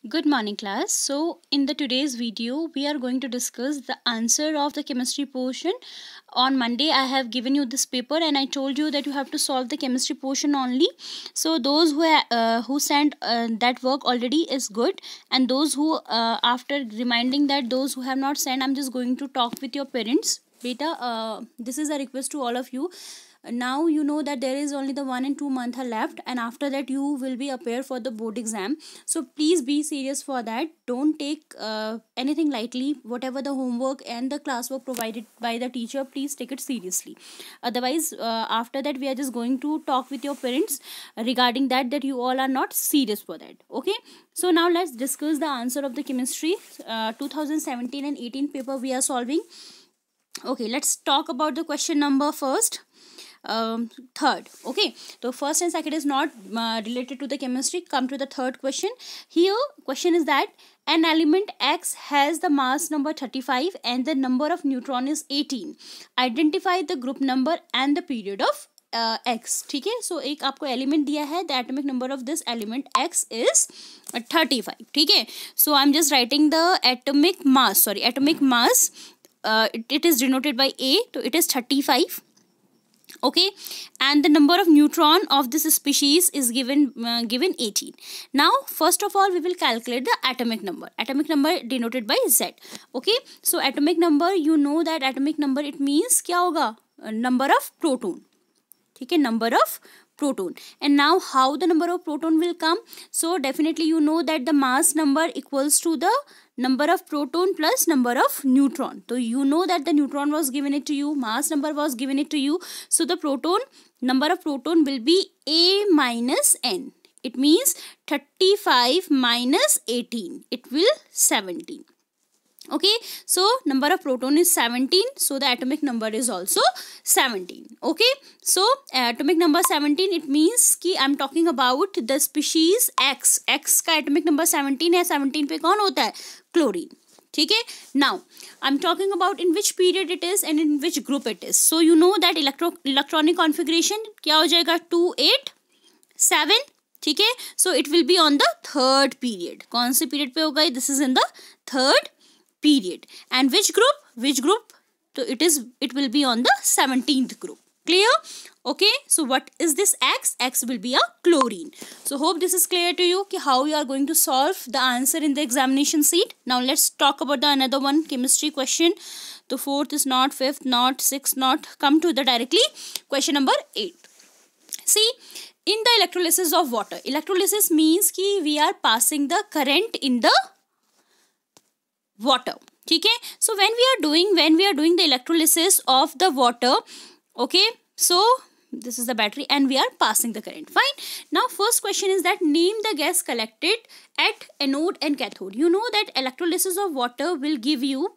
Good morning class. So in the today's video we are going to discuss the answer of the chemistry portion. On Monday I have given you this paper and I told you that you have to solve the chemistry portion only. So those who sent that work already is good, and those who after reminding that those who have not sent, I'm just going to talk with your parents. Beta, this is a request to all of you. Now you know that there is only the 1 and 2 month are left, and after that you will be appear for the board exam. So please be serious for that. Don't take anything lightly. Whatever the homework and the classwork provided by the teacher, please take it seriously. Otherwise after that we are just going to talk with your parents regarding that you all are not serious for that. Okay, so now let's discuss the answer of the chemistry 2017 and 18 paper we are solving. Okay, let's talk about the question number first. Third. Okay, so first and second is not related to the chemistry. Come to the third question. Here question is that an element X has the mass number 35 and the number of neutron is 18. Identify the group number and the period of X. ठीक है, so एक आपको element दिया है, the atomic number of this element X is 35. ठीक है, so I'm just writing the atomic mass. It is denoted by A, so it is 35. Okay, and the number of neutron of this species is given 18. Now first of all we will calculate the atomic number denoted by Z. Okay, so atomic number, you know that atomic number it means क्या होगा, number of proton. ठीक है, number of proton. And now how the number of proton will come? So definitely you know that the mass number equals to the number of proton plus number of neutron. So you know that the neutron was given it to you, mass number was given it to you, so the proton number of proton will be A minus N. It means 35 minus 18, it will 17. Okay, so number of proton is 17, so the atomic number is also 17. Okay, so atomic number 17, it means कि I'm talking about the species X. X का atomic number 17 है. 17 पे कौन होता है? Chlorine. ठीक है, now I'm talking about in which period it is and in which group it is. So you know that electronic configuration क्या हो जाएगा? 2 8 7. ठीक है, so it will be on the third period. कौन से period पे होगा? This is in the third period. And which group? So it will be on the 17th group. Clear? Okay, so what is this X? X will be a chlorine. So hope this is clear to you how you are going to solve the answer in the examination sheet. Now let's talk about the another one chemistry question. The fourth is not, fifth not, sixth not. Come to the directly question number 8. See, in the electrolysis of water, electrolysis means कि we are passing the current in the water. ठीक है, so when we are doing the electrolysis of the water, okay, so this is the battery and we are passing the current. Fine. Now first question is that name the gas collected at anode and cathode. You know that electrolysis of water will give you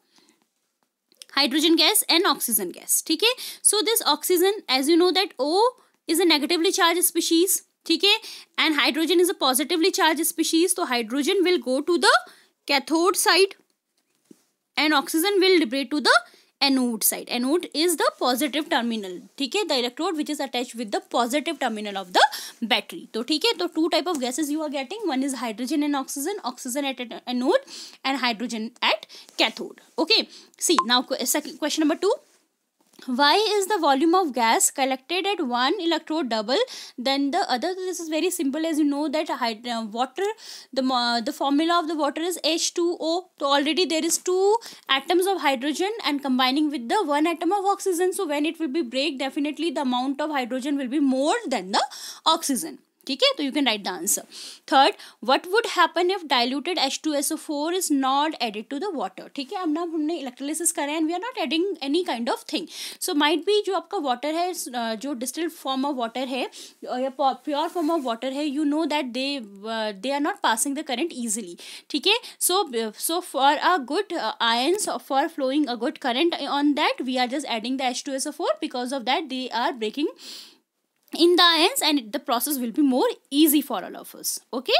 hydrogen gas and oxygen gas. ठीक है, so this oxygen, as you know that O is a negatively charged species. ठीक है, and hydrogen is a positively charged species, so hydrogen will go to the cathode side and oxygen will liberate to the anode side. Anode is the positive terminal. ठीक है, the electrode which is attached with the positive terminal of the battery. तो ठीक है, तो two type of gases you are getting. One is hydrogen and oxygen at anode and hydrogen at cathode. Okay, see now second question number 2. Why is the volume of gas collected at one electrode double than the other? This is very simple, as you know that water, the formula of the water is H2O. So already there is 2 atoms of hydrogen and combining with the 1 atom of oxygen. So when it will be break, definitely the amount of hydrogen will be more than the oxygen. ठीक है, तो you can write the answer. Third, what would happen if diluted H2SO4 is not added to the water? ठीक है, अब ना हमने electrolysis करें and we are not adding any kind of thing. So might be जो आपका water है, जो distilled form of water है या pure form of water है, you know that they are not passing the current easily. ठीक है, so for a good ions, for flowing a good current on that, we are just adding the H2SO4. Because of that they are breaking in the ions and the process will be more easy for all of us. Okay,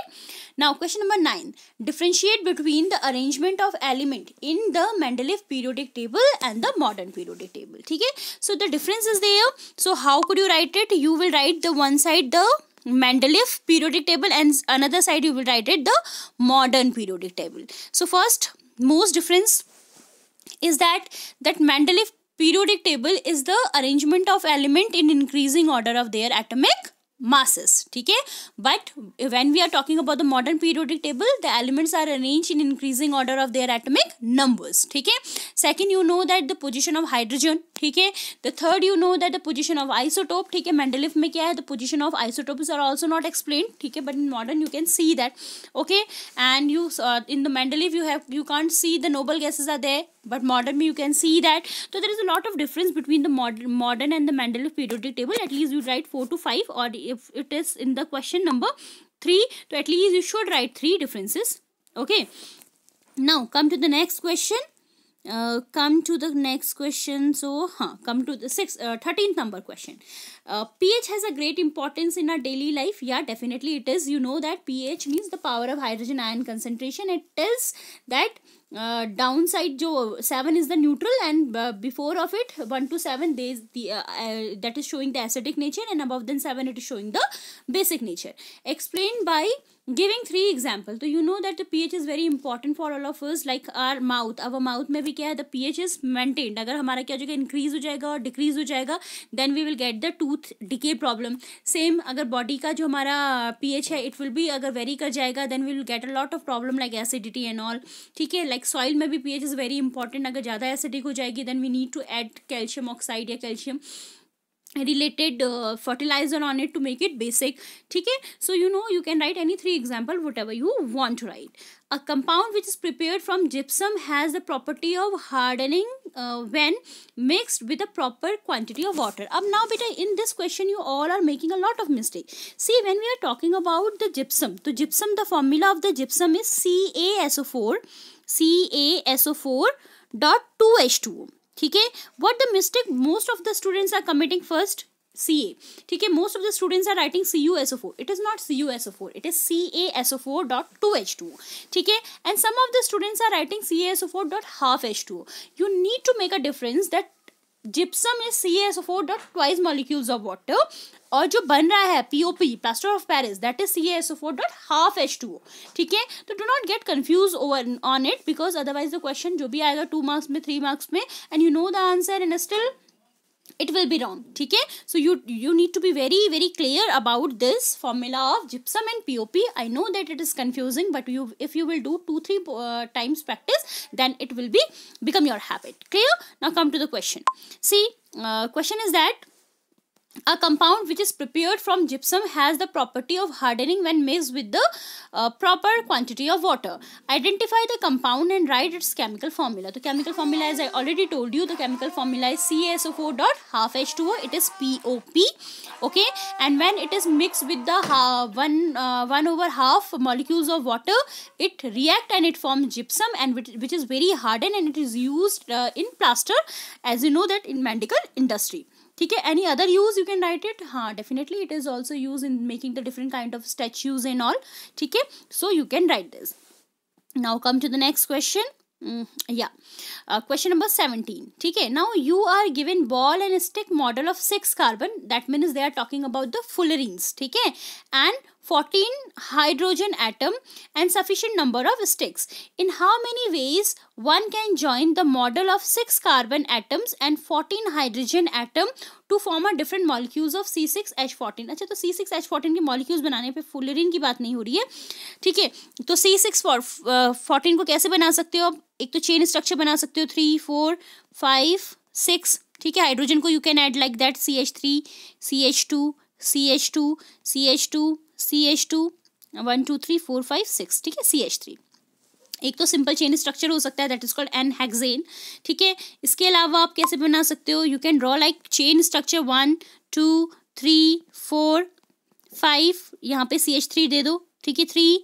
now question number 9. Differentiate between the arrangement of element in the Mendeleev periodic table and the modern periodic table. ठीक है, so the difference is there. So how could you write it? You will write the one side the Mendeleev periodic table, and another side you will write it the modern periodic table. So first most difference is that Mendeleev periodic table is the arrangement of element in increasing order of their atomic masses. ठीक है, but when we are talking about the modern periodic table, the elements are arranged in increasing order of their atomic numbers. ठीक है, second you know that the position of hydrogen. ठीक है, the third you know that the position of isotope. ठीक है, Mendeleev में क्या है, the position of isotopes are also not explained. ठीक है, but in modern you can see that. Okay, and you in the Mendeleev you can't see the noble gases are there, but modern you can see that. So there is a lot of difference between the modern and the Mendeleev periodic table. At least you write 4 to 5, or if it is in the question number 3, so at least you should write 3 differences. Okay, now come to the next question. So come to the 13th number question. pH has a great importance in our daily life. Yeah, definitely it is. You know that pH means the power of hydrogen ion concentration. It tells that downside jo 7 is the neutral, and before of it 1 to 7 there is the that is showing the acidic nature, and above than 7 it is showing the basic nature. Explained by giving 3 examples. So you know that the pH is very important for all of us. Like our mouth में भी क्या है, the pH is maintained. अगर हमारा क्या हो जाएगा, increase हो जाएगा और decrease हो जाएगा, then we will get the tooth decay problem. Same अगर body का जो हमारा pH है, it will be अगर vary कर जाएगा, then we will get a lot of problem like acidity and all. ठीक है, like soil में भी pH is very important. अगर ज़्यादा acidic हो जाएगी, then we need to add calcium oxide या calcium related fertilizer on it to make it basic. ठीक है, so you know you can write any 3 example whatever you want to write. A compound which is prepared from gypsum has the property of hardening when mixed with a proper quantity of water. अब now beta in this question you all are making a lot of mistake. See, when we are talking about the gypsum, तो gypsum, the formula of the gypsum is CaSO4 dot 2H2O. ठीक है, what the mistake most of the students are committing? First Ca. ठीक है, most of the students are writing CuSO4. It is not CuSO4, it is CaSO4 dot 2H2O. ठीक है, and some of the students are writing CaSO4 dot half H2O. You need to make a difference that gypsum is CaSO4 dot twice molecules of water, और जो बन रहा है POP plaster of Paris, that is CaSO4 dot half H2O. ठीक है, तो do not get confused over on it, because otherwise the question जो भी आएगा 2 marks में 3 marks में, and you know the answer and still it will be wrong. ठीक है, so you need to be very clear about this formula of gypsum and POP. I know that it is confusing, but if you will do 2-3 times practice, then it will become your habit. Clear? Now come to the question. See, question is that a compound which is prepared from gypsum has the property of hardening when mixed with the proper quantity of water. Identify the compound and write its chemical formula. The chemical formula, as I already told you, the chemical formula is CaSO4 dot half H2O. It is POP. Okay, and when it is mixed with the 1 over half molecules of water, it react and it forms gypsum, and which is very hardened, and it is used in plaster, as you know that in medical industry. ठीक है, any other use you can write it? हाँ, definitely it is also used in making the different kind of statues and all. ठीक है, so you can write this. Now come to the next question. Question number 17. ठीक है, now you are given ball and stick model of 6 carbon. That means they are talking about the fullerenes. ठीक है, and 14 hydrogen atom and sufficient number of sticks. In how many ways one can join the model of 6 carbon atoms and 14 hydrogen atom to form a different molecules of C6H14? अच्छा, तो C6H14 के molecules बनाने पे fullerene की बात नहीं हो रही है. ठीक है, तो C614 को कैसे बना सकते हो? एक तो चेन स्ट्रक्चर बना सकते हो 3 4 5 6. ठीक है, हाइड्रोजन को you can add like that CH3 CH2 CH2 CH2 CH2 1 2 3 4 5 6. ठीक है, CH3 एक तो सिंपल चेन स्ट्रक्चर हो सकता है, दैट इज कॉल्ड N-हेक्सेन. ठीक है, इसके अलावा आप कैसे बना सकते हो? You can draw like chain structure 1 2 3 4 5. यहाँ पे CH3 दे दो. ठीक है, 3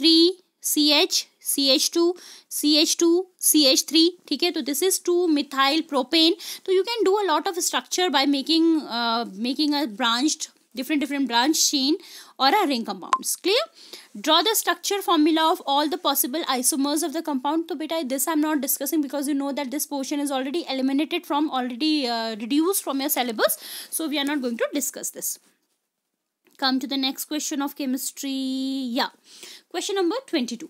3 CH CH2 CH2 CH3. ठीक है, तो दिस इज 2 मिथाइल प्रोपेन. तो you can do a lot of structure by making a branched different branch chain or a ring compounds. Clear? Draw the structure formula of all the possible isomers of the compound. So beta, this I'm not discussing because you know that this portion is already eliminated from, already reduced from your syllabus, so we are not going to discuss this. come to the next question of chemistry. Yeah, question number 22.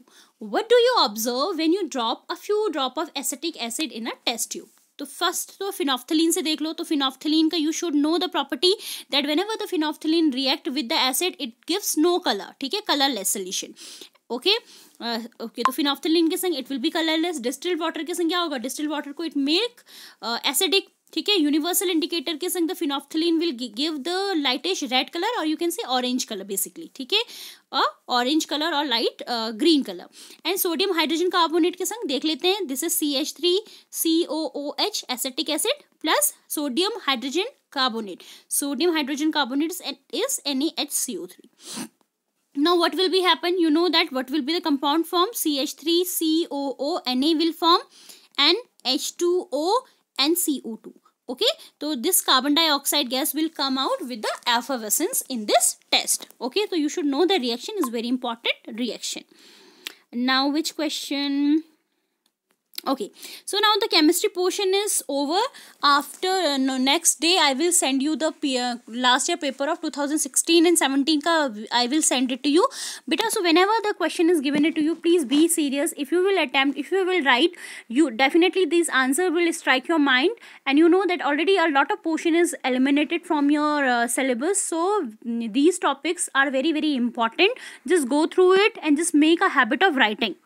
What do you observe when you drop a few drop of acetic acid in a test tube? तो first तो phenolphthalein से देख लो. तो phenolphthalein का you should know the property that whenever the phenolphthalein react with the acid it gives no colour. ठीक है, colourless solution. Okay okay, तो फिनोफ्थलीन के संग it will be colourless. Distilled water के संग क्या होगा? डिस्टिल्ड वाटर को इट मेक एसिडिक. ठीक है, यूनिवर्सल इंडिकेटर के संग the phenolphthalein will give the lightish red colour और you can say orange colour basically. ठीक है, ऑरेंज कलर और light green colour. And sodium hydrogen carbonate के संग देख लेते हैं. This is CH3COOH acetic acid plus sodium hydrogen carbonate. Sodium hydrogen carbonate is NaHCO3. Now what will be happen? You know that what will be the compound form? CH3COO, Na will form and H2O and CO2. Okay, so this carbon dioxide gas will come out with the effervescence in this test. Okay, so you should know the reaction is very important reaction. Now which question? Okay, so now the chemistry portion is over. After next day I will send you the last year paper of 2016 and 17 ka I will send it to you beta. So whenever the question is given it to you, please be serious. If you will attempt, if you will write, you definitely this answer will strike your mind, and you know that already a lot of portion is eliminated from your syllabus. So these topics are very important. Just go through it and just make a habit of writing.